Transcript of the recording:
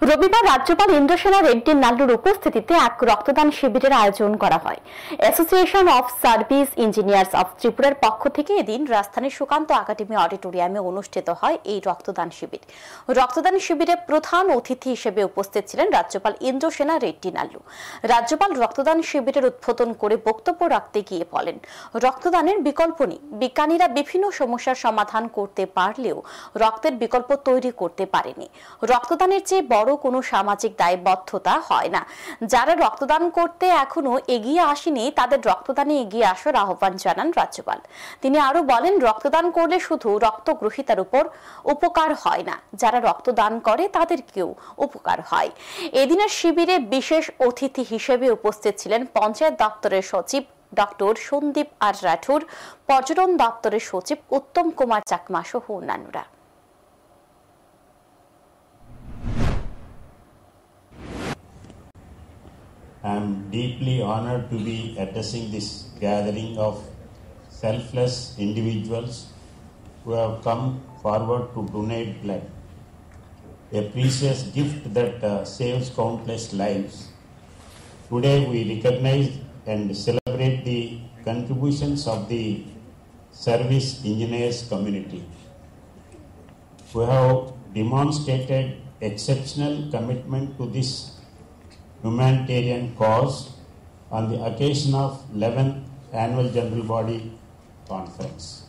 রবিবার রাজ্যপাল ইন্দ্রসেনা রেড্ডি নাল্লুর উপস্থিতিতে এক রক্তদান শিবিরের আয়োজন করা হয়। Association of service engineers of ত্রিপুরার পক্ষ থেকে এদিন রাজধানীর সুকান্ত একাডেমি অডিটোরিয়ামে অনুষ্ঠিত হয় এই রক্তদান শিবির। রক্তদান শিবিরে প্রধান অতিথি হিসেবে উপস্থিত ছিলেন রাজ্যপাল ইন্দ্রসেনা রেড্ডি নাল্লু। রাজ্যপাল রক্তদান শিবিরের উদ্বোধন করে বক্তব্য রাখতে গিয়ে বলেন, রক্তদানের বিকল্প নেই। বিজ্ঞানীরা বিভিন্ন সমস্যার সমাধান করতে পারলেও রক্তের বিকল্প তৈরি করতে পারেনি। রক্তদানের চেয়ে বড় কোনো সামাজিক দায়বদ্ধতা হয় না। যারা রক্তদান করতে এখনো এগিয়ে আসেনি তাদের রক্তদানে এগিয়ে আসার আহ্বান জানান রাজ্যপাল। তিনি আরো বলেন, রক্তদান করলে শুধু রক্ত গ্রহীতার উপর উপকার হয় না, যারা রক্তদান করে তাদেরকেও উপকার হয়। এদিনের শিবিরে বিশেষ অতিথি হিসেবে উপস্থিত ছিলেন পঞ্চায়েত দপ্তরের সচিব ডক্টর সন্দীপ আর রাঠুর, পর্যটন দপ্তরের সচিব উত্তম কুমার চাকমা সহ অন্যান্যরা। I am deeply honored to be addressing this gathering of selfless individuals who have come forward to donate blood, a precious gift that saves countless lives. Today we recognize and celebrate the contributions of the service engineers community, who have demonstrated exceptional commitment to this humanitarian cause on the occasion of 11th Annual General Body Conference.